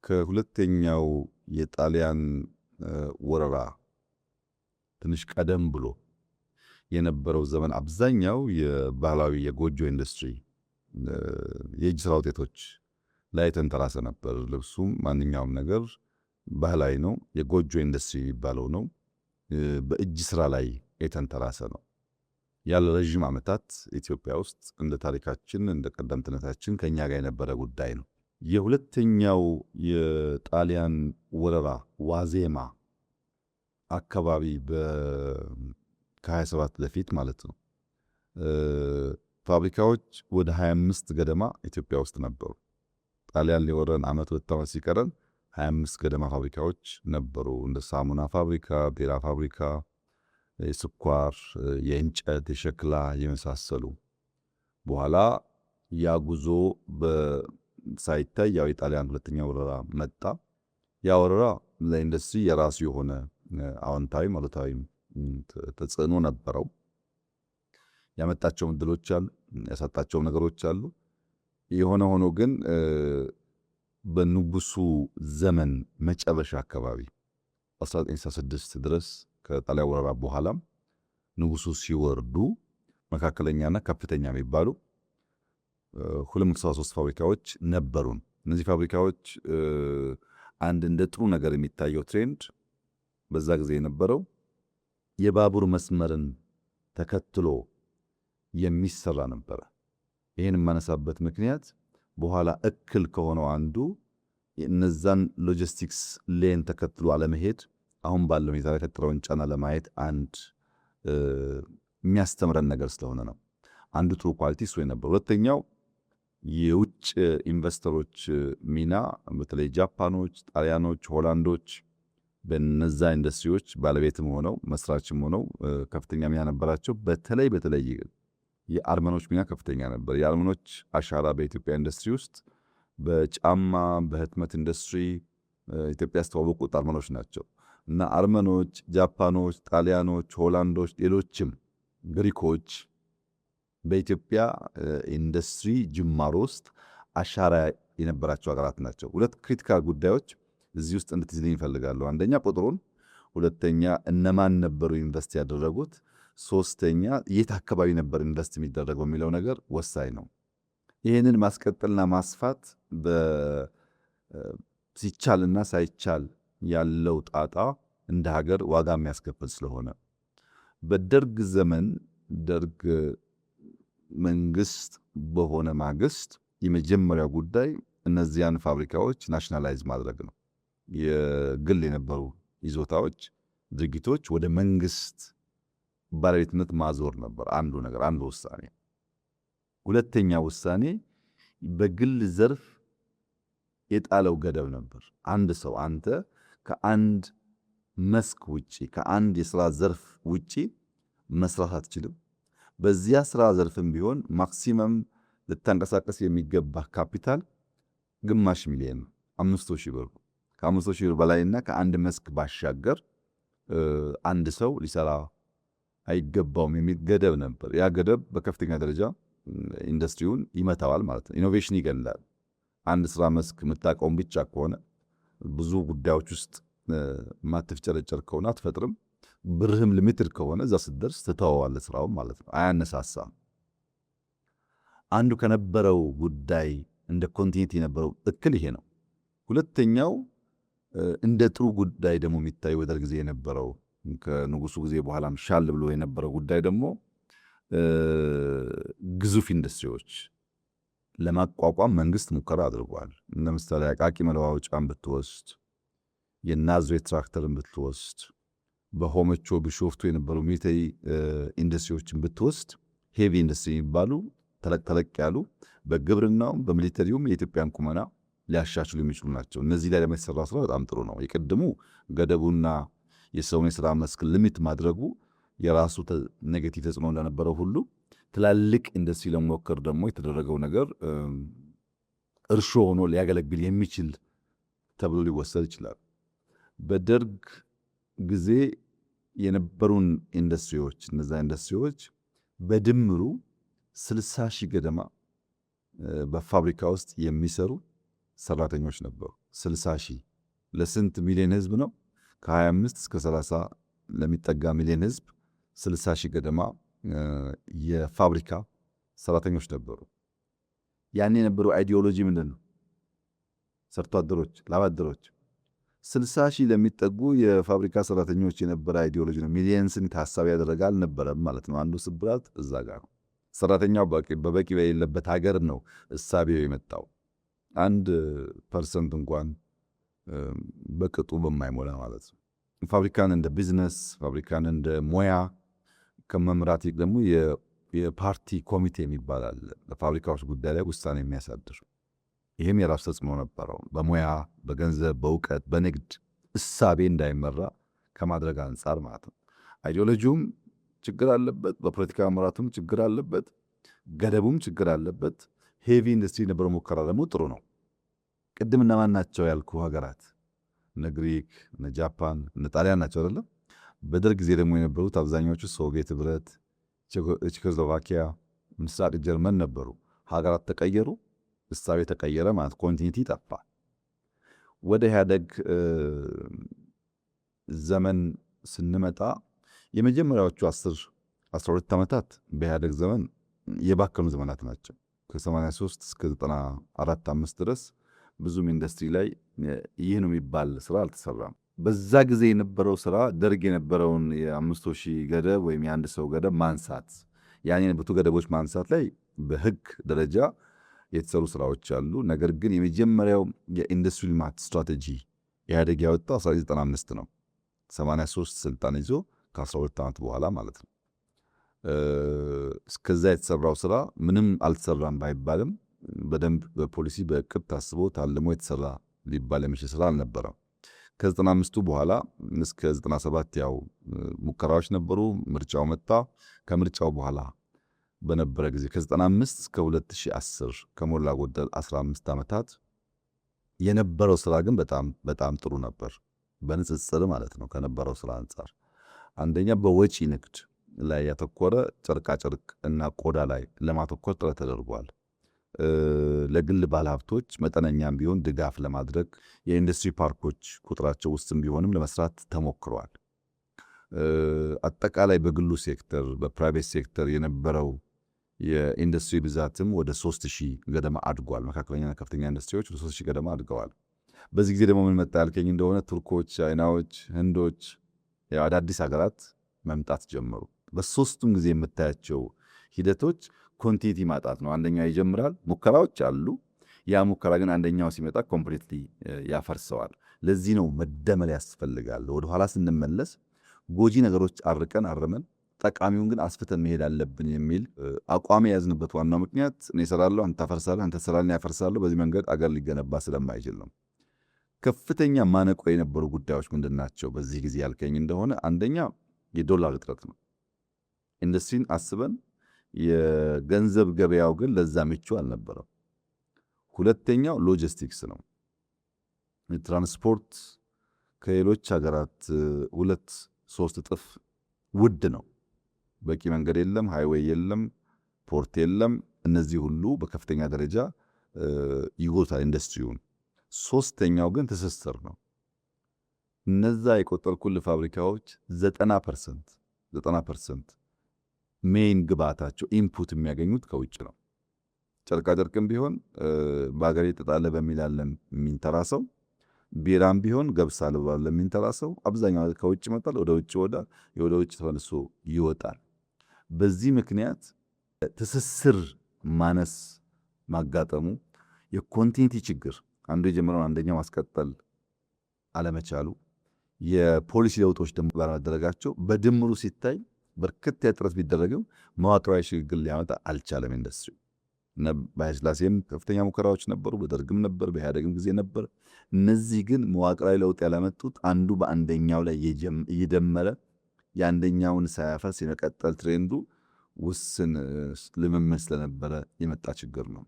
ከሁለተኛው የጣሊያን ወረራ ትንሽ ቀደም ብሎ የነበረው ዘመን አብዛኛው የባህላዊ የጎጆ ኢንዱስትሪ የእጅ ስራ ውጤቶች ላይ ተንተራሰ ነበር። ልብሱም ማንኛውም ነገር ባህላዊ ነው። የጎጆ ኢንዱስትሪ የሚባለው ነው። በእጅ ስራ ላይ የተንተራሰ ነው። ያለ ረጅም ዓመታት ኢትዮጵያ ውስጥ እንደ ታሪካችን እንደ ቀደምትነታችን ከኛ ጋር የነበረ ጉዳይ ነው። የሁለተኛው የጣሊያን ወረራ ዋዜማ አካባቢ ከ27 በፊት ማለት ነው ፋብሪካዎች ወደ 25 ገደማ ኢትዮጵያ ውስጥ ነበሩ። ጣሊያን ሊወረን ዓመት 2 ዓመት ሲቀረን 25 ገደማ ፋብሪካዎች ነበሩ። እንደ ሳሙና ፋብሪካ፣ ቢራ ፋብሪካ፣ የስኳር፣ የእንጨት፣ የሸክላ የመሳሰሉ። በኋላ ያ ጉዞ ሳይታይ ያው የጣሊያን ሁለተኛ ወረራ መጣ። ያ ወረራ ለኢንዱስትሪ የራሱ የሆነ አዎንታዊ አሉታዊ ተጽዕኖ ነበረው። ያመጣቸው እድሎች አሉ፣ ያሳጣቸው ነገሮች አሉ። የሆነ ሆኖ ግን በንጉሱ ዘመን መጨረሻ አካባቢ 1966 ድረስ ከጣሊያን ወረራ በኋላም ንጉሱ ሲወርዱ መካከለኛና ከፍተኛ የሚባሉ 273 ፋብሪካዎች ነበሩን። እነዚህ ፋብሪካዎች አንድ እንደ ጥሩ ነገር የሚታየው ትሬንድ በዛ ጊዜ የነበረው የባቡር መስመርን ተከትሎ የሚሰራ ነበረ። ይህን የማነሳበት ምክንያት በኋላ እክል ከሆነው አንዱ እነዛን ሎጂስቲክስ ሌን ተከትሎ አለመሄድ አሁን ባለው ሁኔታ የፈጠረውን ጫና ለማየት አንድ የሚያስተምረን ነገር ስለሆነ ነው። አንዱ ጥሩ ኳሊቲ እሱ ነበር። ሁለተኛው የውጭ ኢንቨስተሮች ሚና በተለይ ጃፓኖች፣ ጣሊያኖች፣ ሆላንዶች በነዛ ኢንዱስትሪዎች ባለቤትም ሆነው መስራችም ሆነው ከፍተኛ ሚና ነበራቸው። በተለይ የአርመኖች ሚና ከፍተኛ ነበር። የአርመኖች አሻራ በኢትዮጵያ ኢንዱስትሪ ውስጥ በጫማ በህትመት ኢንዱስትሪ ኢትዮጵያ ያስተዋወቁት አርመኖች ናቸው እና አርመኖች፣ ጃፓኖች፣ ጣሊያኖች፣ ሆላንዶች፣ ሌሎችም ግሪኮች በኢትዮጵያ ኢንዱስትሪ ጅማሮ ውስጥ አሻራ የነበራቸው ሀገራት ናቸው። ሁለት ክሪቲካል ጉዳዮች እዚህ ውስጥ እንድትይዝልኝ እፈልጋለሁ። አንደኛ ቁጥሩን፣ ሁለተኛ እነማን ነበሩ ኢንቨስት ያደረጉት፣ ሶስተኛ የት አካባቢ ነበር ኢንቨስት የሚደረገው የሚለው ነገር ወሳኝ ነው። ይህንን ማስቀጠልና ማስፋት ሲቻልና ሳይቻል ያለው ጣጣ እንደ ሀገር ዋጋ የሚያስከፍል ስለሆነ በደርግ ዘመን ደርግ መንግስት በሆነ ማግስት የመጀመሪያው ጉዳይ እነዚያን ፋብሪካዎች ናሽናላይዝ ማድረግ ነው። የግል የነበሩ ይዞታዎች፣ ድርጊቶች ወደ መንግስት ባለቤትነት ማዞር ነበር አንዱ ነገር፣ አንዱ ውሳኔ። ሁለተኛ ውሳኔ በግል ዘርፍ የጣለው ገደብ ነበር። አንድ ሰው አንተ ከአንድ መስክ ውጪ ከአንድ የሥራ ዘርፍ ውጪ መስራት አትችልም። በዚያ ስራ ዘርፍም ቢሆን ማክሲመም ልታንቀሳቀስ የሚገባ ካፒታል ግማሽ ሚሊዮን 500,000 ብር፣ ከ500,000 ብር በላይና ከአንድ መስክ ባሻገር አንድ ሰው ሊሰራ አይገባውም የሚል ገደብ ነበር። ያ ገደብ በከፍተኛ ደረጃ ኢንዱስትሪውን ይመታዋል ማለት ነው። ኢኖቬሽን ይገላል። አንድ ስራ መስክ የምታውቀውን ብቻ ከሆነ ብዙ ጉዳዮች ውስጥ ማትፍጨረጨር ከሆነ አትፈጥርም። ብርህም ሊሚትድ ከሆነ እዛ ስትደርስ ትተዋዋለህ ስራውን ማለት ነው። አያነሳሳም። አንዱ ከነበረው ጉዳይ እንደ ኮንቲኒቲ የነበረው እክል ይሄ ነው። ሁለተኛው እንደ ጥሩ ጉዳይ ደግሞ የሚታየው በደርግ ጊዜ የነበረው ከንጉሱ ጊዜ በኋላም ሻል ብሎ የነበረው ጉዳይ ደግሞ ግዙፍ ኢንዱስትሪዎች ለማቋቋም መንግስት ሙከራ አድርጓል። ለምሳሌ አቃቂ መለዋወጫን ብትወስድ፣ የናዝሬት ትራክተርን ብትወስድ፣ በሆመቾ ቢሾፍቱ የነበሩ ሚሊተሪ ኢንዱስትሪዎችን ብትወስድ ሄቪ ኢንዱስትሪ የሚባሉ ተለቅ ያሉ በግብርናውም በሚሊተሪውም የኢትዮጵያን ቁመና ሊያሻሽሉ የሚችሉ ናቸው። እነዚህ ላይ ለሚሰራ ስራ በጣም ጥሩ ነው። የቅድሙ ገደቡና የሰውን የስራ መስክ ሊሚት ማድረጉ የራሱ ኔጌቲቭ ተጽዕኖ እንደነበረው ሁሉ ትላልቅ ኢንዱስትሪ ለመሞከር ደግሞ የተደረገው ነገር እርሾ ሆኖ ሊያገለግል የሚችል ተብሎ ሊወሰድ ይችላል። በደርግ ጊዜ የነበሩን ኢንዱስትሪዎች እነዛ ኢንዱስትሪዎች በድምሩ 60,000 ገደማ በፋብሪካ ውስጥ የሚሰሩ ሰራተኞች ነበሩ። 60 ሺህ ለስንት ሚሊዮን ህዝብ ነው? ከ25 እስከ 30 ለሚጠጋ ሚሊዮን ህዝብ 60 ሺህ ገደማ የፋብሪካ ሰራተኞች ነበሩ። ያን የነበረው አይዲዮሎጂ ምንድን ነው? ሰርቶ አደሮች፣ ላብ አደሮች 60 ሺህ ለሚጠጉ የፋብሪካ ሰራተኞች የነበረ አይዲዮሎጂ ነው። ሚሊየንስን ታሳቢ ያደረገ አልነበረም ማለት ነው። አንዱ ስብራት እዛ ጋር ነው። ሰራተኛው በበቂ በሌለበት ሀገር ነው እሳቤው የመጣው። 1% እንኳን በቅጡ በማይሞላ ማለት ነው። ፋብሪካን እንደ ቢዝነስ፣ ፋብሪካን እንደ ሙያ ከመምራት ደግሞ የፓርቲ ኮሚቴ የሚባል አለ፣ በፋብሪካዎች ጉዳይ ላይ ውሳኔ የሚያሳድር። ይህም የራሱ ተጽዕኖ ነበረው። በሙያ በገንዘብ በእውቀት በንግድ እሳቤ እንዳይመራ ከማድረግ አንጻር ማለት ነው። አይዲዮሎጂውም ችግር አለበት፣ በፖለቲካ አመራቱም ችግር አለበት፣ ገደቡም ችግር አለበት። ሄቪ ኢንዱስትሪ ነበረ። ሙከራ ደግሞ ጥሩ ነው። ቅድም እነማን ናቸው ያልኩ ሀገራት? እነ ግሪክ፣ እነ ጃፓን፣ እነ ጣሊያን ናቸው አይደለም? በደርግ ጊዜ ደግሞ የነበሩት አብዛኛዎቹ ሶቪየት ህብረት፣ ቼኮስሎቫኪያ፣ ምስራቅ ጀርመን ነበሩ። ሀገራት ተቀየሩ፣ እሳቤ ተቀየረ ማለት ኮንቲኒቲ ጠፋ። ወደ ኢህአደግ ዘመን ስንመጣ የመጀመሪያዎቹ 10-12 ዓመታት በኢህአደግ ዘመን የባከኑ ዘመናት ናቸው። ከ83 እስከ 94-5 ድረስ ብዙም ኢንዱስትሪ ላይ ይህ ነው የሚባል ስራ አልተሰራም። በዛ ጊዜ የነበረው ስራ ደርግ የነበረውን የ500,000 ገደብ ወይም የአንድ ሰው ገደብ ማንሳት፣ ያን የነበቱ ገደቦች ማንሳት ላይ በህግ ደረጃ የተሰሩ ስራዎች አሉ። ነገር ግን የመጀመሪያው የኢንዱስትሪ ልማት ስትራቴጂ ኢህአደግ ያወጣው 1995 ነው። 83 ስልጣን ይዞ ከ12 ዓመት በኋላ ማለት ነው። እስከዛ የተሰራው ስራ ምንም አልተሰራም ባይባልም በደንብ በፖሊሲ በእቅድ ታስቦ ታልሞ የተሰራ ሊባል የሚችል ስራ አልነበረም። ከ95ቱ በኋላ እስከ 97 ያው ሙከራዎች ነበሩ። ምርጫው መጣ። ከምርጫው በኋላ በነበረ ጊዜ ከ95 እስከ 2010 ከሞላ ጎደል 15 ዓመታት የነበረው ስራ ግን በጣም ጥሩ ነበር፣ በንጽጽር ማለት ነው። ከነበረው ስራ አንጻር አንደኛ በወጪ ንግድ ላይ ያተኮረ ጨርቃጨርቅ እና ቆዳ ላይ ለማተኮር ጥረት ተደርጓል። ለግል ባለሀብቶች መጠነኛም ቢሆን ድጋፍ ለማድረግ የኢንዱስትሪ ፓርኮች ቁጥራቸው ውስጥም ቢሆንም ለመስራት ተሞክሯል። አጠቃላይ በግሉ ሴክተር በፕራይቬት ሴክተር የነበረው የኢንዱስትሪ ብዛትም ወደ 3000 ገደማ አድጓል። መካከለኛና ከፍተኛ ኢንዱስትሪዎች ወደ 3000 ገደማ አድገዋል። በዚህ ጊዜ ደግሞ ምን መጣ ያልከኝ እንደሆነ ቱርኮች፣ ቻይናዎች፣ ህንዶች አዳዲስ ሀገራት መምጣት ጀመሩ። በሶስቱም ጊዜ የምታያቸው ሂደቶች ኮንቲኒቲ ማጣት ነው። አንደኛው ይጀምራል፣ ሙከራዎች አሉ። ያ ሙከራ ግን አንደኛው ሲመጣ ኮምፕሊትሊ ያፈርሰዋል። ለዚህ ነው መደመር ያስፈልጋል። ወደኋላ ስንመለስ ጎጂ ነገሮች አርመን ጠቃሚውን ግን አስፍተን መሄድ አለብን የሚል አቋም የያዝንበት ዋናው ምክንያት እኔ እሰራለሁ፣ አንተ ታፈርሳለህ፣ አንተ ትሰራለህ፣ ያፈርሳለሁ። በዚህ መንገድ አገር ሊገነባ ስለማይችል ነው። ከፍተኛ ማነቆ የነበሩ ጉዳዮች ምንድን ናቸው? በዚህ ጊዜ ያልከኝ እንደሆነ አንደኛ የዶላር እጥረት ነው። ኢንዱስትሪን አስበን የገንዘብ ገበያው ግን ለዛ ምቹ አልነበረም። ሁለተኛው ሎጂስቲክስ ነው። ትራንስፖርት ከሌሎች ሀገራት 2-3 እጥፍ ውድ ነው። በቂ መንገድ የለም፣ ሃይዌይ የለም፣ ፖርት የለም። እነዚህ ሁሉ በከፍተኛ ደረጃ ይጎታል ኢንዱስትሪውን። ሶስተኛው ግን ትስስር ነው። እነዛ የቆጠርኩልህ ፋብሪካዎች 90% ሜይን ግብአታቸው ኢንፑት የሚያገኙት ከውጭ ነው። ጨርቃጨርቅም ቢሆን በሀገሬ ጥጣለ በሚላለን የሚንተራሰው፣ ቢራም ቢሆን ገብስ አልባ ለሚንተራሰው አብዛኛው ከውጭ ይመጣል፣ ወደ ውጭ ተመልሶ ይወጣል። በዚህ ምክንያት ትስስር ማነስ ማጋጠሙ፣ የኮንቲኒቲ ችግር አንዱ የጀመረውን አንደኛው ማስቀጠል አለመቻሉ፣ የፖሊሲ ለውጦች ደግሞ ባለመደረጋቸው በድምሩ ሲታይ በርከት ያለ ጥረት ቢደረግም መዋቅራዊ ሽግግር ሊያመጣ አልቻለም ኢንዱስትሪ። በኃይለሥላሴም ከፍተኛ ሙከራዎች ነበሩ፣ በደርግም ነበር፣ በኢህአደግም ጊዜ ነበር። እነዚህ ግን መዋቅራዊ ለውጥ ያላመጡት አንዱ በአንደኛው ላይ እየደመረ የአንደኛውን ሳያፈርስ የመቀጠል ትሬንዱ ውስን ልምምድ ስለነበረ የመጣ ችግር ነው።